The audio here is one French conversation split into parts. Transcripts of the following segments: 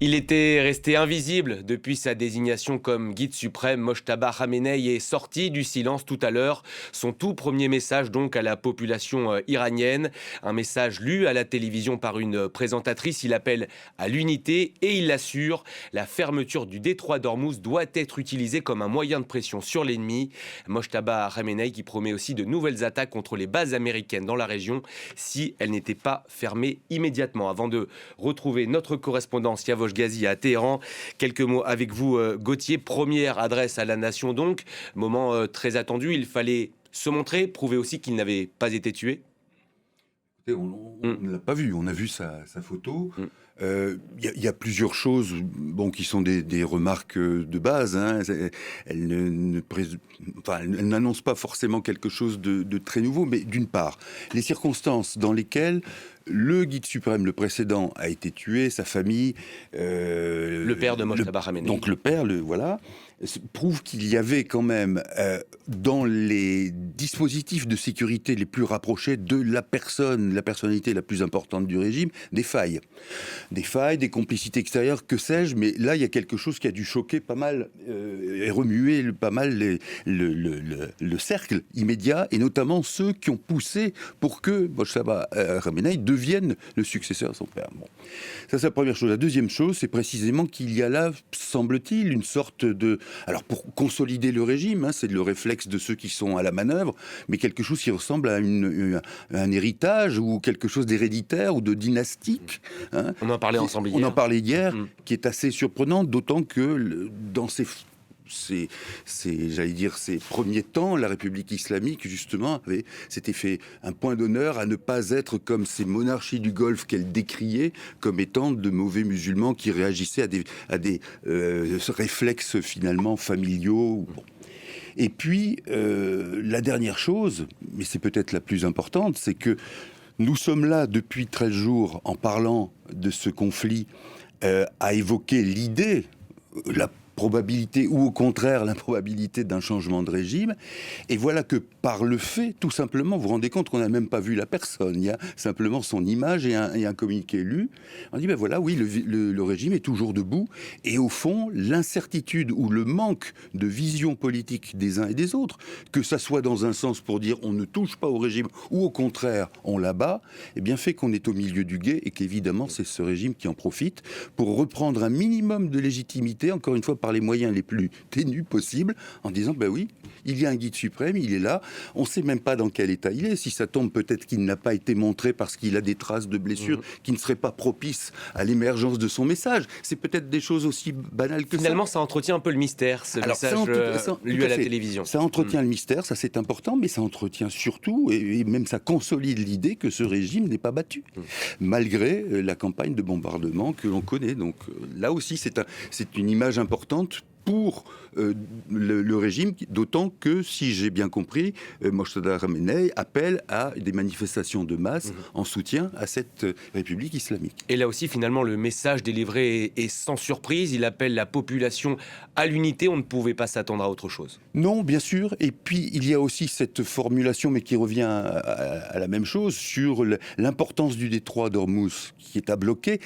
Il était resté invisible depuis sa désignation comme guide suprême. Mojtaba Khamenei est sorti du silence tout à l'heure. Son tout premier message donc à la population iranienne. Un message lu à la télévision par une présentatrice. Il appelle à l'unité et il l'assure. La fermeture du détroit d'Ormuz doit être utilisée comme un moyen de pression sur l'ennemi. Mojtaba Khamenei qui promet aussi de nouvelles attaques contre les bases américaines dans la région si elles n'étaient pas fermées immédiatement. Avant de retrouver notre correspondant Siavosh Ghazi à Téhéran. Quelques mots avec vous, Gauthier. Première adresse à la nation donc. Moment très attendu. Il fallait se montrer, prouver aussi qu'il n'avait pas été tué. On ne l'a pas vu, on a vu sa photo. Mm. Y a plusieurs choses qui sont des remarques de base. Hein. Elle n'annonce pas forcément quelque chose de très nouveau, mais d'une part, les circonstances dans lesquelles le guide suprême, le précédent, a été tué, sa famille... le père de Mojtaba Khamenei. Donc le père, voilà, prouve qu'il y avait quand même, dans les dispositifs de sécurité les plus rapprochés de la personnalité la plus importante du régime, des failles. Des failles, des complicités extérieures, que sais-je, mais là, il y a quelque chose qui a dû choquer pas mal et remuer pas mal le cercle immédiat, et notamment ceux qui ont poussé pour que Mojtaba Khamenei devienne le successeur de son père. Bon. Ça, c'est la première chose. La deuxième chose, c'est précisément qu'il y a là, semble-t-il, une sorte de... Alors, pour consolider le régime, c'est le réflexe de ceux qui sont à la manœuvre, mais quelque chose qui ressemble à un héritage ou quelque chose d'héréditaire ou de dynastique. On en parlait ensemble hier. On en parlait hier, qui est assez surprenant, d'autant que dans ces premiers temps, la République islamique, justement, s'était fait un point d'honneur à ne pas être comme ces monarchies du Golfe qu'elle décriait comme étant de mauvais musulmans qui réagissaient à des réflexes finalement familiaux. Bon. Et puis, la dernière chose, mais c'est peut-être la plus importante, c'est que nous sommes là depuis 13 jours en parlant de ce conflit à évoquer l'idée, la probabilité ou au contraire l'improbabilité d'un changement de régime, et voilà que par le fait, tout simplement, vous vous rendez compte qu'on n'a même pas vu la personne, il y a simplement son image et un communiqué lu, on dit ben voilà, oui, le régime est toujours debout, et au fond, l'incertitude ou le manque de vision politique des uns et des autres, que ça soit dans un sens pour dire on ne touche pas au régime, ou au contraire, on l'abat, eh bien fait qu'on est au milieu du gué, et qu'évidemment c'est ce régime qui en profite pour reprendre un minimum de légitimité, encore une fois par les moyens les plus ténus possibles, en disant ben oui, il y a un guide suprême, il est là, on ne sait même pas dans quel état il est, si ça tombe peut-être qu'il n'a pas été montré parce qu'il a des traces de blessures qui ne seraient pas propices à l'émergence de son message, c'est peut-être des choses aussi banales que Finalement, ça entretient un peu le mystère, ce message lu à la télévision. Ça entretient le mystère, ça c'est important, mais ça entretient surtout, et même ça consolide l'idée que ce régime n'est pas battu, malgré la campagne de bombardement que l'on connaît. Donc là aussi, c'est une image importante pour le régime, d'autant que, si j'ai bien compris, Mojtaba Khamenei appelle à des manifestations de masse en soutien à cette République islamique. Et là aussi, finalement, le message délivré est sans surprise. Il appelle la population à l'unité. On ne pouvait pas s'attendre à autre chose. Non, bien sûr. Et puis, il y a aussi cette formulation, mais qui revient à la même chose, sur l'importance du détroit d'Ormuz qui est à bloquer.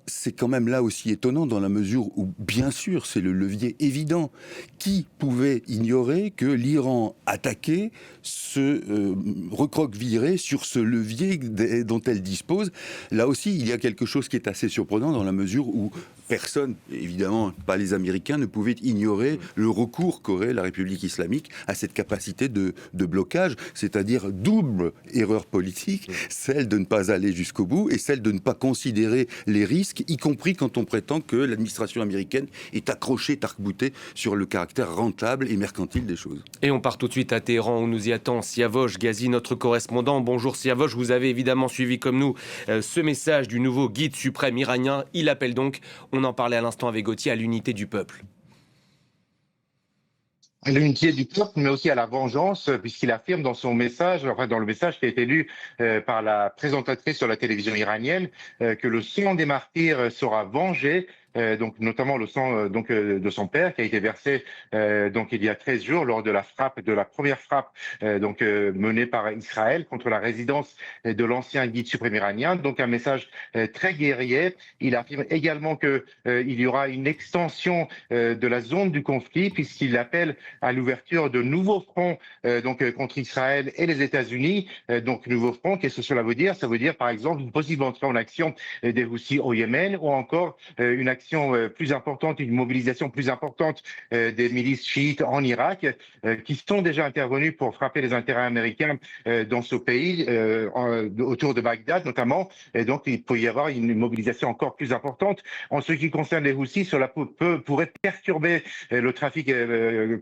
C'est quand même là aussi étonnant dans la mesure où, bien sûr, c'est le levier évident. Qui pouvait ignorer que l'Iran attaquait, se recroquevillerait sur ce levier dont elle dispose? Là aussi, il y a quelque chose qui est assez surprenant dans la mesure où personne, évidemment pas les Américains, ne pouvait ignorer le recours qu'aurait la République islamique à cette capacité de blocage, c'est-à-dire double erreur politique, celle de ne pas aller jusqu'au bout et celle de ne pas considérer les risques, y compris quand on prétend que l'administration américaine est accrochée, est arc-boutée sur le caractère rentable et mercantile des choses. Et on part tout de suite à Téhéran où nous y attend Siavosh Ghazi, notre correspondant. Bonjour Siavosh, vous avez évidemment suivi comme nous ce message du nouveau guide suprême iranien. Il appelle donc, on en parlait à l'instant avec Gauthier, à l'unité du peuple. À l'unité du peuple, mais aussi à la vengeance, puisqu'il affirme dans son message, enfin dans le message qui a été lu par la présentatrice sur la télévision iranienne, que le sang des martyrs sera vengé donc notamment le sang de son père qui a été versé donc il y a 13 jours lors de la première frappe menée par Israël contre la résidence de l'ancien guide suprême iranien. Donc un message très guerrier. Il affirme également que il y aura une extension de la zone du conflit puisqu'il appelle à l'ouverture de nouveaux fronts contre Israël et les États-Unis. Donc nouveaux fronts, qu'est-ce que cela veut dire? Ça veut dire par exemple une possible entrée en action des Houthis au Yémen ou encore une action plus importante, une mobilisation plus importante des milices chiites en Irak qui sont déjà intervenues pour frapper les intérêts américains dans ce pays, autour de Bagdad notamment. Et donc il peut y avoir une mobilisation encore plus importante. En ce qui concerne les Houthis, cela pourrait perturber le trafic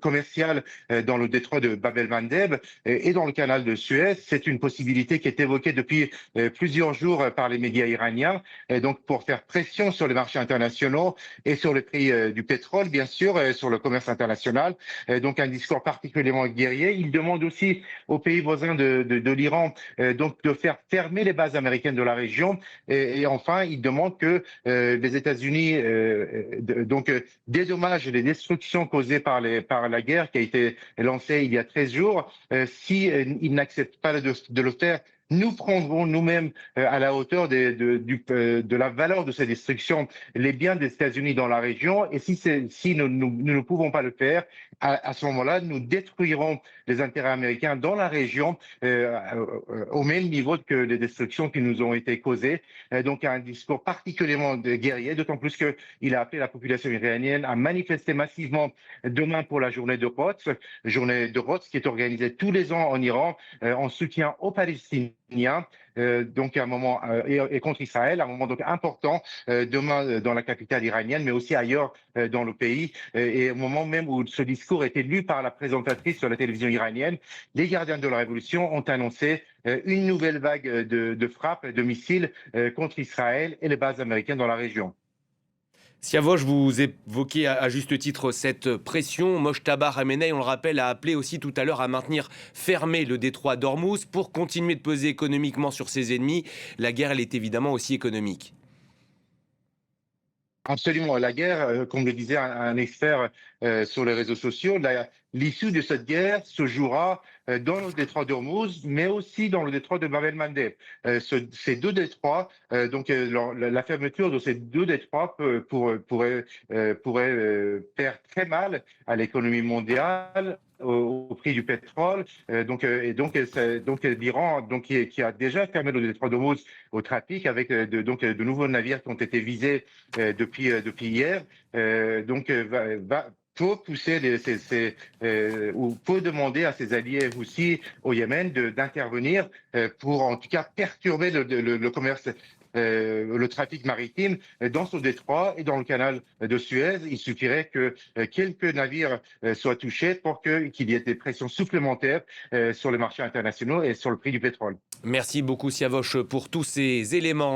commercial dans le détroit de Bab el-Mandeb et dans le canal de Suez. C'est une possibilité qui est évoquée depuis plusieurs jours par les médias iraniens, et donc pour faire pression sur les marchés internationaux et sur le prix du pétrole, bien sûr, sur le commerce international. Donc un discours particulièrement guerrier. Il demande aussi aux pays voisins de l'Iran donc de faire fermer les bases américaines de la région. Et enfin, il demande que les États-Unis dédommagent les destructions causées par la guerre qui a été lancée il y a 13 jours. Si ils n'acceptent pas de le faire, nous prendrons nous-mêmes à la hauteur de la valeur de ces destructions les biens des États-Unis dans la région. Et si nous ne pouvons pas le faire, à ce moment-là, nous détruirons les intérêts américains dans la région au même niveau que les destructions qui nous ont été causées. Donc un discours particulièrement guerrier, d'autant plus qu'il a appelé la population iranienne à manifester massivement demain pour la journée de Quds qui est organisée tous les ans en Iran en soutien aux Palestiniens. Donc à un moment et contre Israël, un moment donc important demain dans la capitale iranienne, mais aussi ailleurs dans le pays. Et au moment même où ce discours a été lu par la présentatrice sur la télévision iranienne, les gardiens de la révolution ont annoncé une nouvelle vague de frappes, de missiles contre Israël et les bases américaines dans la région. Siavosh, vous évoquez à juste titre cette pression. Mojtaba Khamenei, on le rappelle, a appelé aussi tout à l'heure à maintenir fermé le détroit d'Ormuz pour continuer de peser économiquement sur ses ennemis. La guerre, elle est évidemment aussi économique. Absolument. La guerre, comme le disait un expert sur les réseaux sociaux, l'issue de cette guerre se jouera dans le détroit d'Ormuz, mais aussi dans le détroit de Bab el-Mandeb. Ces deux détroits, la fermeture de ces deux détroits pourrait faire très mal à l'économie mondiale, au prix du pétrole. L'Iran, qui a déjà fermé le détroit d'Ormuz au trafic avec de nouveaux navires qui ont été visés depuis hier, peut pousser ou peut demander à ses alliés aussi au Yémen d'intervenir pour en tout cas perturber le commerce, le trafic maritime dans ce détroit et dans le canal de Suez. Il suffirait que quelques navires soient touchés pour qu'il y ait des pressions supplémentaires sur les marchés internationaux et sur le prix du pétrole. Merci beaucoup Siavosh pour tous ces éléments.